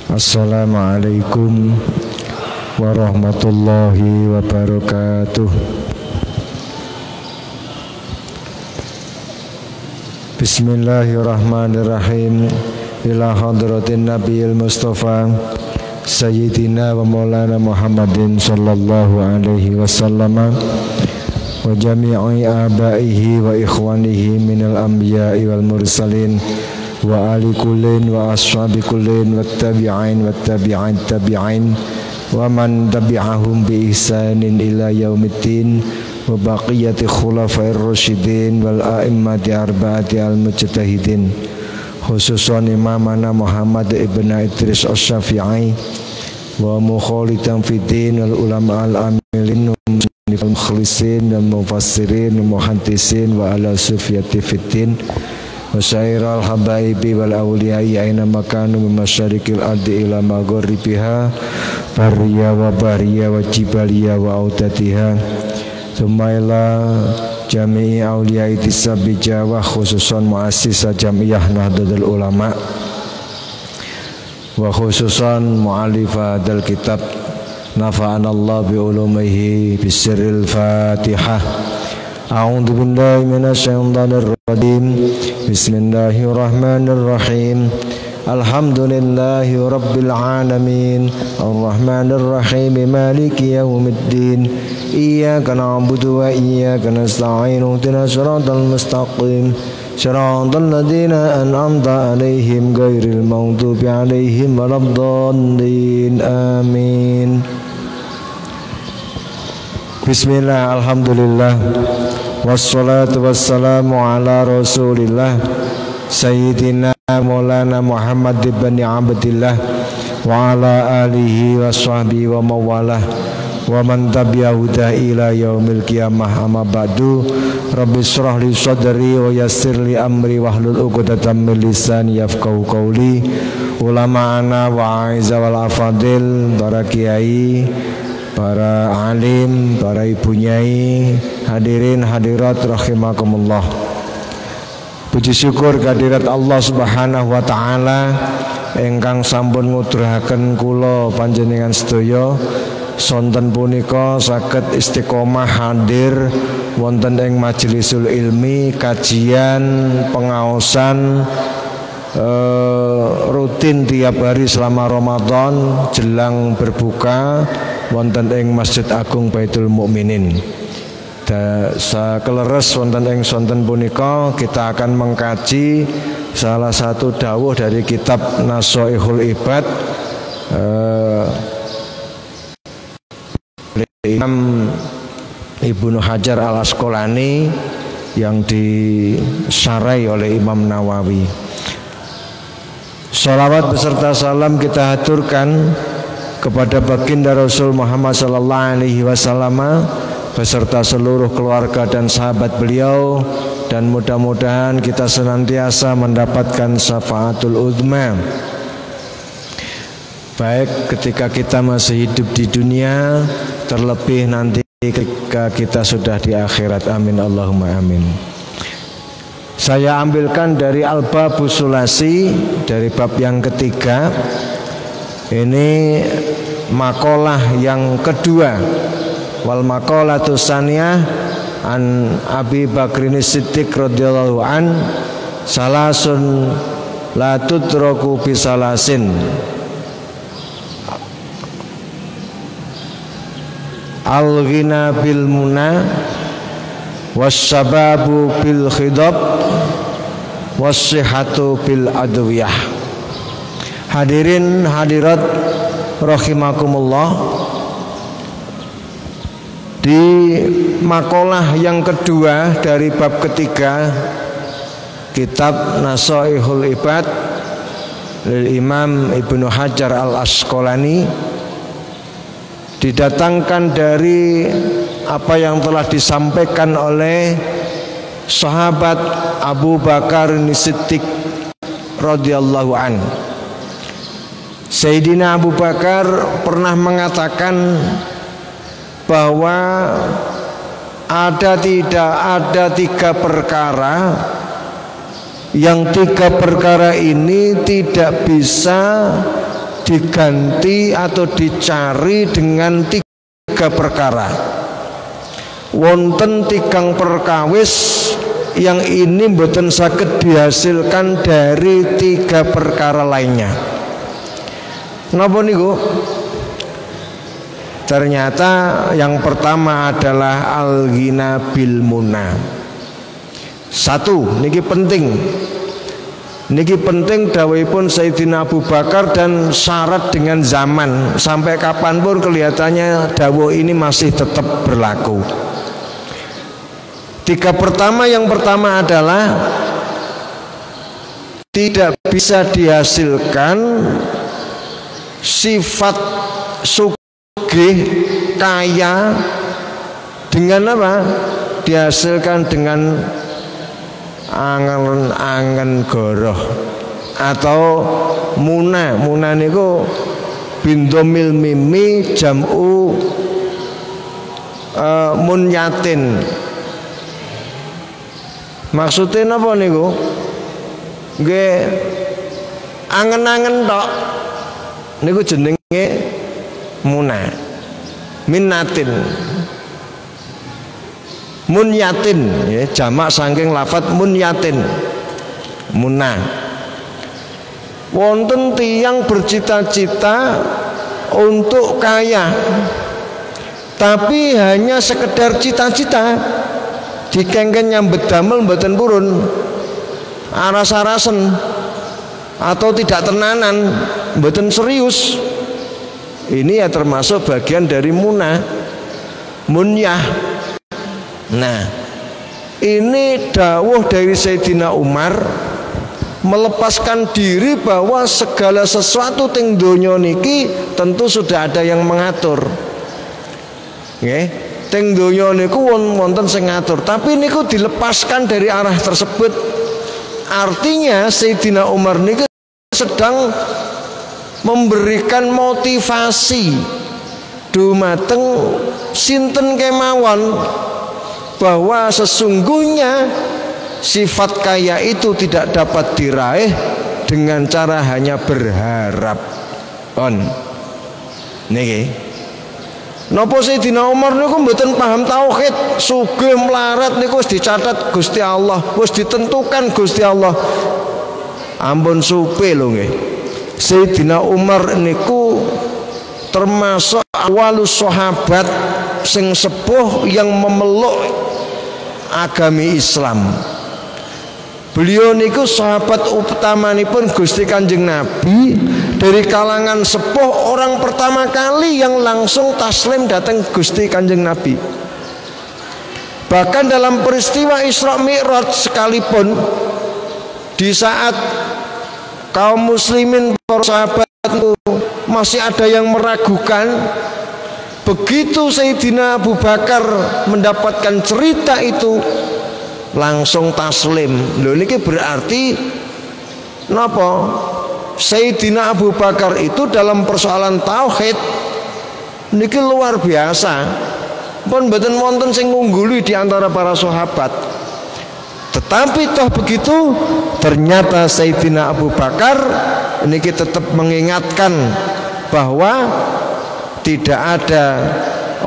Assalamualaikum warahmatullahi wabarakatuh. Bismillahirrahmanirrahim. Ila hadratin Nabiyil Mustafa Sayyidina wa Maulana Muhammadin sallallahu alaihi wasallam wa jami'i abaihi wa ikhwanihi minal anbiya'i wal mursalin wa ali kullin wa ashabi kullin wa tabi'in wa tabi'in wa man tabi'ahum bi ihsanin ila yaumiddin wa baqiyati khulafair rasyidin wal a'immati arba'ati al mujtahidin khususan imamana Muhammad ibn Idris as-Syafi'i wa mukhalidan fiddin wal ulama al-amilin wal mukhlisin wal mufassirin wal muhaddisin wa ala sufyati fiddin wa sairal habaibi wal awliyai aina makanu min masyariqil ardi ila magharibiha barriya wa bahriya wa jibaliya wa audatiha thumma ila jami'i awliyai tisabija wa khususan muassisah jamiyah Nahdlatul Ulama wa khususan mu'allifah dal kitab nafa'anallah bi ulumihi bisirril fatihah. A'udzu billahi minasyaitonir rajim. Bismillahirrahmanirrahim. Alhamdulillahi rabbil alamin. Arrahmanir rahim. Maliki yaumiddin. Iyyaka na'budu wa iyyaka nasta'in. Ihdinas siratal mustaqim. Siratal ladzina an'amta 'alaihim ghairil maghdubi 'alaihim waladdallin. Amin. Bismillah, alhamdulillah, wassalatu wassalamu ala rasulillah Sayyidina Maulana Muhammad ibn Abdillah wa ala alihi wa sahbihi wa mawalah wa man tabi'ahu ila yaumil qiyamah. Amma ba'du. Rabbi shrah li sadri wa yassir li amri wahlul 'uqdatam min lisani yafqahu qawli. Ulama ana wa aiza wal afadil, para kiai, para alim, para ibu nyai, hadirin hadirat rahimakumullah. Puji syukur kehadirat Allah Subhanahu wa taala ingkang sampun ngudrahaken kula panjenengan sedaya sonten punika saged istiqomah hadir wonten ing majelisul ilmi, kajian, pengaosan rutin tiap hari selama Ramadan jelang berbuka wonten ing Masjid Agung Baitul Mukminin. Sakeleres wonten ing sonten punika kita akan mengkaji salah satu dawuh dari kitab Nashaihul Ibad Imam Ibnu Hajar Al-Asqalani yang disarai oleh Imam Nawawi. Salawat beserta salam kita haturkan kepada baginda Rasul Muhammad sallallahu alaihi wasallam beserta seluruh keluarga dan sahabat beliau, dan mudah-mudahan kita senantiasa mendapatkan syafaatul uzma baik ketika kita masih hidup di dunia, terlebih nanti ketika kita sudah di akhirat. Amin Allahumma amin. Saya ambilkan dari Al-Babus Sulasi, dari bab yang ketiga. Ini makalah yang kedua. Wal maqalatu tsaniyah an Abi Bakrin Siddiq radhiyallahu an salasun la tutraku bisalasin. Al-ghina bil muna was-sababu bil khidab was-sihhatu bil adwiyah. Hadirin hadirat rahimakumullah, di makalah yang kedua dari bab ketiga kitab Nashaihul Ibad lil Imam Ibnu Hajar Al-Asqalani, didatangkan dari apa yang telah disampaikan oleh sahabat Abu Bakar Siddiq radhiyallahu an. Sayyidina Abu Bakar pernah mengatakan bahwa tidak ada tiga perkara yang tiga perkara ini tidak bisa diganti atau dicari dengan 3 perkara. Wonten 3 perkawis yang ini mboten saged dihasilkan dari 3 perkara lainnya. Napa niku? Ternyata yang pertama adalah al-ghina bil muna. 1, niki penting. Niki penting dawuhipun Sayyidina Abu Bakar dan syarat dengan zaman. Sampai kapanpun kelihatannya dawuh ini masih tetap berlaku. 3 pertama, yang pertama adalah tidak bisa dihasilkan sifat sugih kaya dengan apa? Dihasilkan dengan angen-angen goroh atau muna. Muna niku bindomil mimi jam'u munyatin. Maksudnya apa niku? Nggih angen-angen tok niku jenenge muna. Minatin, munyatin, ya, jamak saking lafadz munyatin, muna. Wonten tiyang bercita-cita untuk kaya, tapi hanya sekedar cita-cita, dikengken nyambet damel mboten purun, aras-arasen atau tidak tenanan, mboten serius. Ini ya termasuk bagian dari munyah. Nah, ini dawuh dari Sayyidina Umar melepaskan diri bahwa segala sesuatu teng donya niki tentu sudah ada yang mengatur. Nggih, teng donya niku wonten sing ngatur, tapi niku dilepaskan dari arah tersebut. Artinya Sayyidina Umar niku sedang memberikan motivasi dumateng sinten kemawon bahwa sesungguhnya sifat kaya itu tidak dapat diraih dengan cara hanya berharap. Niki napa Sayyidina Umar niku mboten paham tauhid, sugih melarat niku wis dicatat Gusti Allah, wis ditentukan Gusti Allah. Ampun supe lho nggih. Sayyidina Umar niku termasuk awalus sahabat sing sepuh yang memeluk agami Islam. Beliau niku sahabat utamanipun Gusti Kanjeng Nabi, dari kalangan sepuh orang pertama kali yang langsung taslim datang Gusti Kanjeng Nabi. Bahkan dalam peristiwa Isra Mi'raj sekalipun, di saat kaum muslimin para sahabat itu masih ada yang meragukan, begitu Sayyidina Abu Bakar mendapatkan cerita itu langsung taslim. Lho niki berarti napa? Sayyidina Abu Bakar itu dalam persoalan tauhid niki luar biasa. Pun mboten wonten sing ngungguli di antara para sahabat. Tetapi toh begitu, ternyata Sayyidina Abu Bakar ini kita tetap mengingatkan bahwa tidak ada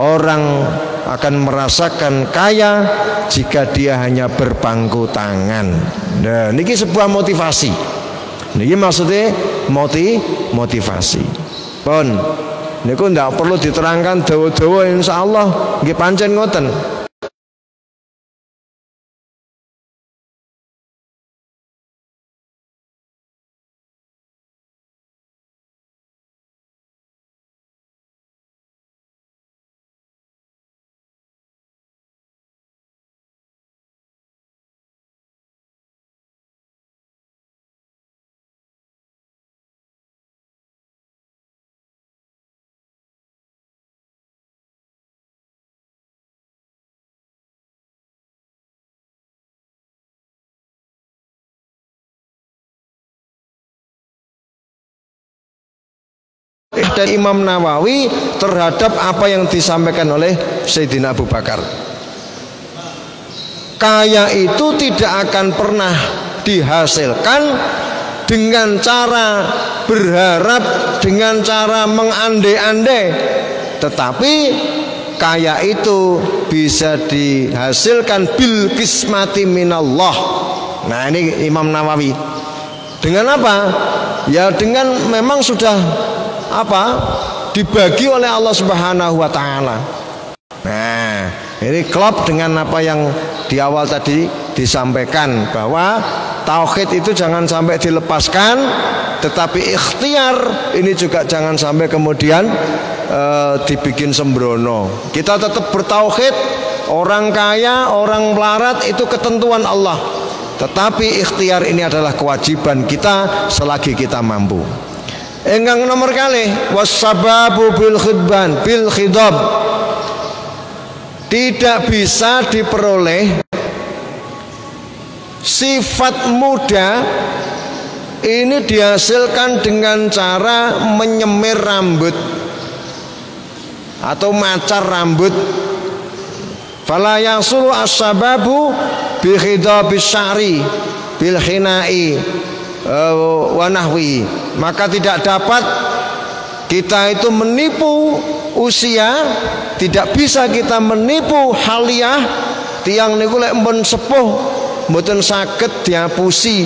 orang akan merasakan kaya jika dia hanya berpangku tangan. Nah, ini sebuah motivasi. Ini maksudnya motivasi. Pun, ini tidak perlu diterangkan dawa-dawa, insya Allah nggih pancen ngoten. Dan Imam Nawawi terhadap apa yang disampaikan oleh Sayyidina Abu Bakar. Kaya itu tidak akan pernah dihasilkan dengan cara berharap, dengan cara mengandai-andai, tetapi kaya itu bisa dihasilkan bil kismati minallah. Nah, ini Imam Nawawi. Dengan apa? Ya dengan memang sudah dibagi oleh Allah Subhanahu wa taala. Nah, ini klop dengan apa yang di awal tadi disampaikan, bahwa tauhid itu jangan sampai dilepaskan, tetapi ikhtiar ini juga jangan sampai kemudian dibikin sembrono. Kita tetap bertauhid, orang kaya, orang melarat itu ketentuan Allah, tetapi ikhtiar ini adalah kewajiban kita selagi kita mampu. Enggang nomor kali wasababu bil khidban bil khidab, tidak bisa diperoleh sifat muda ini dihasilkan dengan cara menyemir rambut atau macar rambut. Fala yasulu as-sababu bi khidabis sya'ri bil khinai wa nahwi. Maka tidak dapat kita itu menipu usia, tidak bisa kita menipu haliyah. Tiang niku lek mbon sepuh mboten saged diapusi.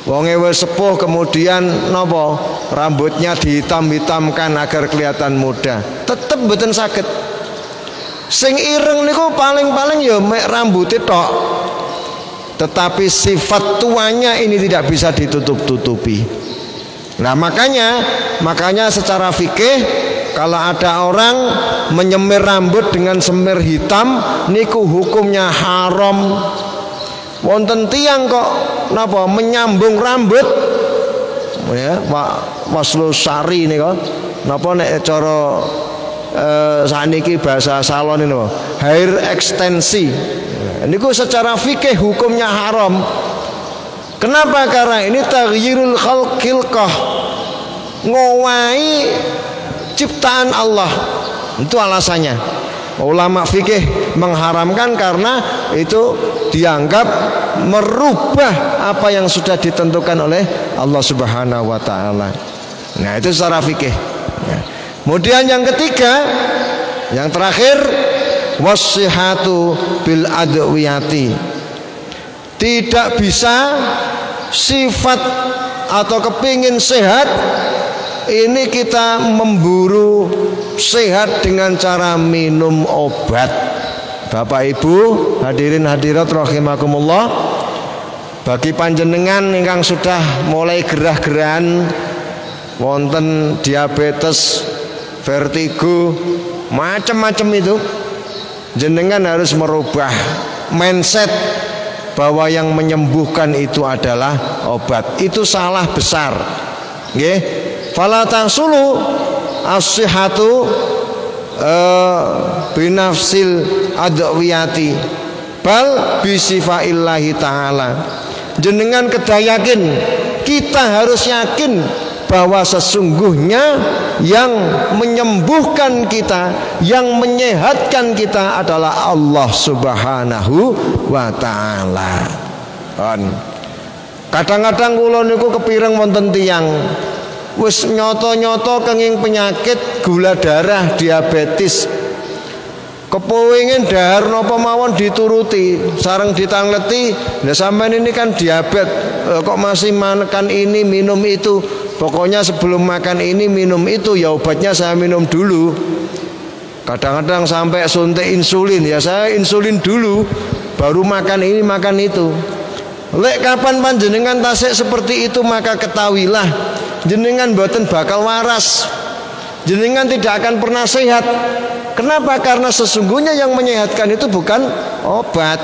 Wong wis sepuh kemudian napa rambutnya dihitam-hitamkan agar kelihatan muda, tetep mboten saged. Sing ireng niku paling-paling ya mek rambute tok, tetapi sifat tuanya ini tidak bisa ditutup-tutupi. Nah, makanya secara fikih kalau ada orang menyemir rambut dengan semir hitam niku hukumnya haram. Wonten tiang kok napa menyambung rambut ya, Pak Waslu Sari nika napa nek cara saniki bahasa salon ini hair ekstensi niku secara fikih hukumnya haram. Kenapa? Karena ini taghyirul khalqilqah, ngowahi ciptaan Allah. Itu alasannya. Ulama fikih mengharamkan karena itu dianggap merubah apa yang sudah ditentukan oleh Allah Subhanahu wa taala. Nah, itu secara fikih. Kemudian yang ketiga, yang terakhir, wassihatu bil adwiyati. Tidak bisa sifat atau kepingin sehat ini kita memburu sehat dengan cara minum obat. Bapak Ibu hadirin hadirat rahimakumullah, bagi panjenengan ingkang sudah mulai gerah-gerahan wonten diabetes, vertigo, macam-macam itu, jenengan harus merubah mindset bahwa yang menyembuhkan itu adalah obat. Itu salah besar. Nggih. Fala tasulu as-sihhatu binafsil adwiyati bal bisifaillahi ta'ala. Jenengan kedayakin, kita harus yakin bahwa sesungguhnya yang menyembuhkan kita, yang menyehatkan kita adalah Allah Subhanahu wa taala. Kadang-kadang kula niku kepireng wonten tiyang wis nyoto-nyoto kenging penyakit gula darah, diabetes, kepengin dahar napa mawon dituruti, sareng ditangleti, lha sampean ini kan diabetes kok masih makan ini minum itu, pokoknya sebelum makan ini minum itu, ya obatnya saya minum dulu. Kadang-kadang sampai suntik insulin, ya saya insulin dulu baru makan ini makan itu. Lek kapan panjenengan tasik seperti itu, maka ketahuilah jenengan mboten bakal waras, jenengan tidak akan pernah sehat. Kenapa? Karena sesungguhnya yang menyehatkan itu bukan obat.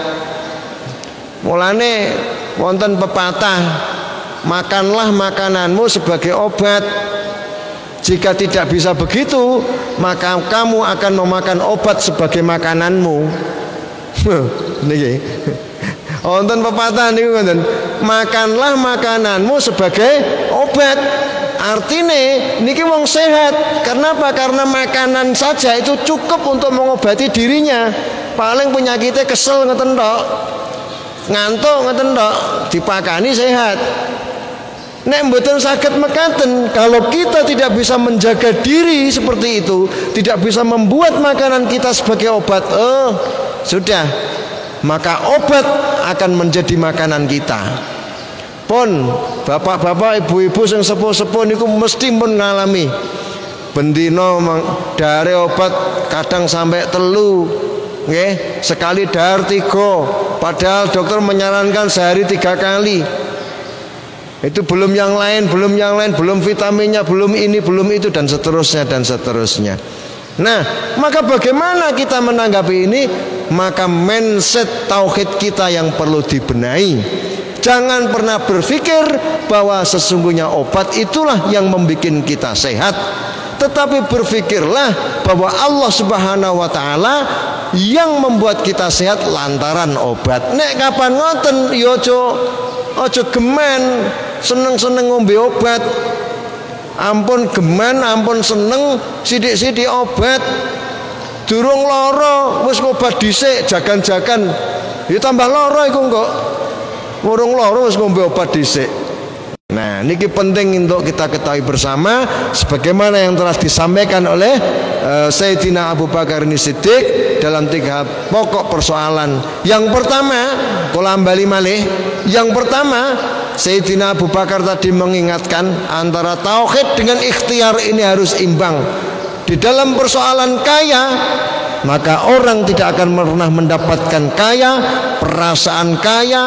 Mulane wonten pepatah, makanlah makananmu sebagai obat. Jika tidak bisa begitu, maka kamu akan memakan obat sebagai makananmu. Niki. Wonten pepatah niku ngoten, makanlah makananmu sebagai obat. Artinya niki wong sehat. Kenapa? Karena makanan saja itu cukup untuk mengobati dirinya. Paling penyakitnya kesel ngeten tok, ngantuk ngeten tok, dipakani sehat. Nek mboten saged mekaten, kalau kita tidak bisa menjaga diri seperti itu, tidak bisa membuat makanan kita sebagai obat, sudah, maka obat akan menjadi makanan kita. Pun bapak-bapak, ibu-ibu yang sepuh-sepuh niku mesti pun ngalami bendino dari obat kadang sampai telu, nggih, sekali dahar 3, padahal dokter menyarankan sehari 3 kali. Itu belum yang lain, belum vitaminnya, belum ini, belum itu, dan seterusnya dan seterusnya. Nah, maka bagaimana kita menanggapi ini? Maka mindset tauhid kita yang perlu dibenahi. Jangan pernah berpikir bahwa sesungguhnya obat itulah yang membuat kita sehat, tetapi berpikirlah bahwa Allah Subhanahu wa taala yang membuat kita sehat lantaran obat. Nek kapan ngoten yo ojo gemen seneng-seneng ngombe obat. Ampun gemen, ampun seneng sidik-sidik obat. Durung lara wis obat dhisik jagan-jagan. Ya tambah lara iku kok. Urung lara wis ngombe obat dhisik. Nah, niki penting untuk kita ketahui bersama sebagaimana yang telah disampaikan oleh Sayyidina Abu Bakar Siddiq dalam 3 pokok persoalan. Yang pertama, kula ambali malih, yang pertama Sayyidina Abu Bakar tadi mengingatkan antara tauhid dengan ikhtiar ini harus imbang. Di dalam persoalan kaya, maka orang tidak akan pernah mendapatkan kaya, perasaan kaya,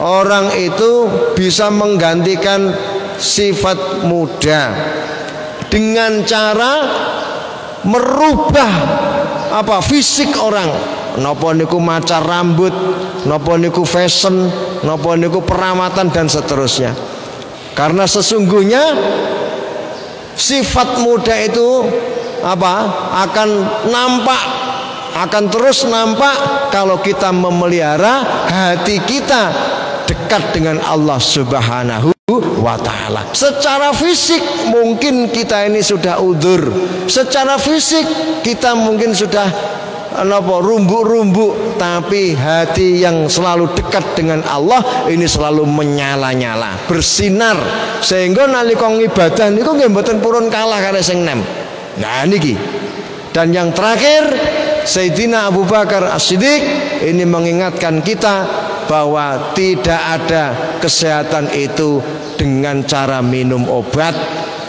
orang itu bisa menggantikan sifat muda dengan cara merubah fisik orang. Napa niku macar rambut, napa niku fashion, napa niku perawatan dan seterusnya. Karena sesungguhnya sifat muda itu akan nampak, akan terus nampak kalau kita memelihara hati kita dekat dengan Allah Subhanahu wa taala. Secara fisik mungkin kita ini sudah udzur, secara fisik kita mungkin sudah rumbuk-rumbuk, tapi hati yang selalu dekat dengan Allah ini selalu menyala-nyala, bersinar, sehingga nalika ibadah niku nggih mboten purun kalah karo sing nem. Nah niki. Dan yang terakhir, Sayyidina Abu Bakar As-Siddiq ini mengingatkan kita bahwa tidak ada kesehatan itu dengan cara minum obat.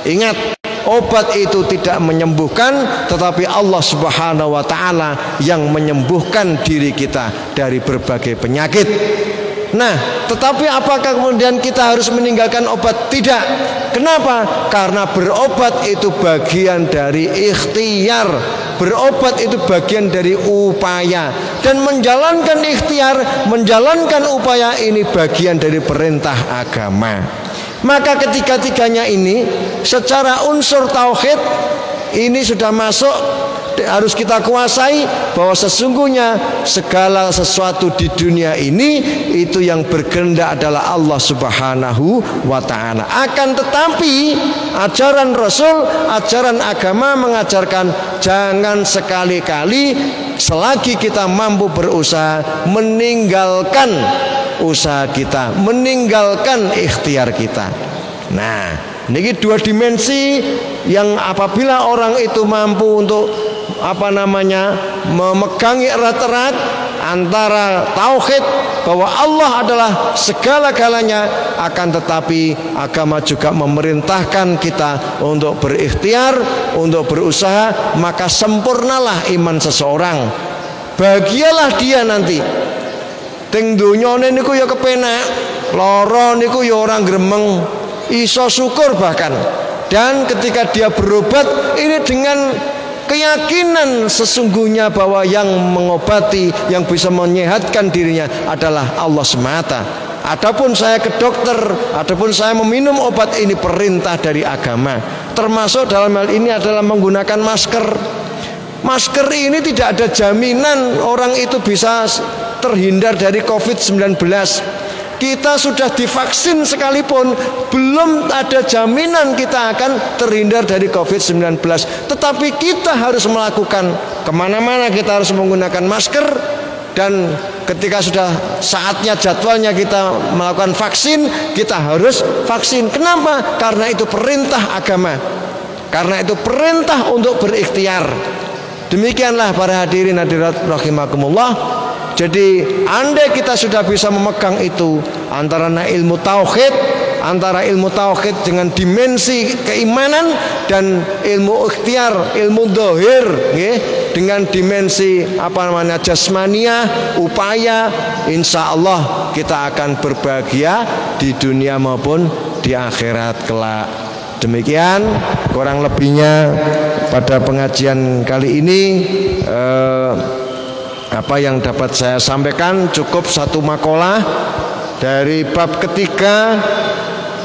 Ingat, obat itu tidak menyembuhkan, tetapi Allah Subhanahu wa taala yang menyembuhkan diri kita dari berbagai penyakit. Nah, tetapi apakah kemudian kita harus meninggalkan obat? Tidak. Kenapa? Karena berobat itu bagian dari ikhtiar. Berobat itu bagian dari upaya. Dan menjalankan ikhtiar, menjalankan upaya ini bagian dari perintah agama. Maka ketiga-tiganya ini secara unsur tauhid ini sudah masuk, harus kita kuasai bahwa sesungguhnya segala sesuatu di dunia ini itu yang berkehendak adalah Allah Subhanahu wa taala. Akan tetapi ajaran Rasul, ajaran agama mengajarkan jangan sekali-kali selagi kita mampu berusaha meninggalkan usaha kita, meninggalkan ikhtiar kita. Nah, ini 2 dimensi yang apabila orang itu mampu untuk memegangi erat-erat antara tauhid bahwa Allah adalah segala-galanya, akan tetapi agama juga memerintahkan kita untuk berikhtiar, untuk berusaha. Maka sempurnalah iman seseorang, bahagialah dia nanti. Ting dunyane niku ya kepenak, lara niku ya orang gremeng, iso syukur bahkan. Dan ketika dia berobat ini dengan keyakinan sesungguhnya bahwa yang mengobati, yang bisa menyehatkan dirinya adalah Allah semata. Adapun saya ke dokter, adapun saya meminum obat, ini perintah dari agama. Termasuk dalam hal ini adalah menggunakan masker. Masker ini tidak ada jaminan orang itu bisa terhindar dari COVID-19. Kita sudah divaksin sekalipun, belum ada jaminan kita akan terhindar dari COVID-19. Tetapi kita harus melakukan, kemana-mana kita harus menggunakan masker. Dan ketika sudah saatnya, jadwalnya kita melakukan vaksin, kita harus vaksin. Kenapa? Karena itu perintah agama, karena itu perintah untuk berikhtiar. Demikianlah para hadirin hadirat rahimakumullah. Jadi andai kita sudah bisa memegang itu, antara ilmu tauhid dengan dimensi keimanan, dan ilmu ikhtiar, ilmu dohir, dengan dimensi jasmaniah, upaya, insya Allah kita akan berbahagia di dunia maupun di akhirat kelak. Demikian kurang lebihnya pada pengajian kali ini. Apa yang dapat saya sampaikan, cukup satu makalah dari bab ketiga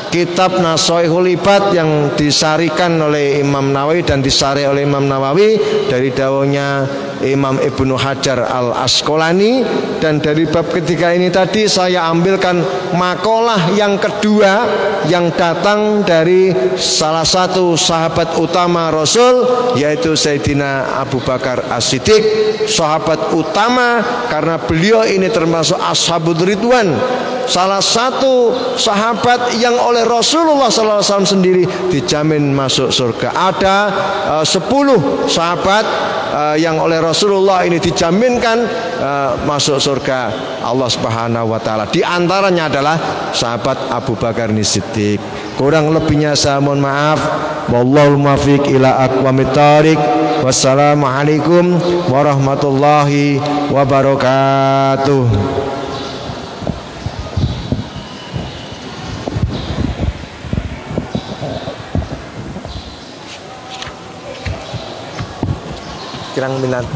kitab Nashaihul Ibad yang disarikan oleh Imam Nawawi dan disari oleh Imam Nawawi dari dawuhnya Imam Ibnu Hajar Al-Asqalani. Dan dari bab ketiga ini tadi saya ambilkan makalah yang kedua yang datang dari salah satu sahabat utama Rasul, yaitu Sayyidina Abu Bakar As-Siddiq. Sahabat utama karena beliau ini termasuk Ashabul Ridwan, salah satu sahabat yang oleh Rasulullah SAW sendiri dijamin masuk surga. Ada 10 sahabat yang oleh Rasulullah ini dijaminkan masuk surga Allah Subhanahu wa taala. Di antaranya adalah sahabat Abu Bakar Siddiq. Kurang lebihnya saya mohon maaf. Wallahul muwaffiq ila aqwamit thoriq. Wassalamualaikum warahmatullahi wabarakatuh. Kirang minat.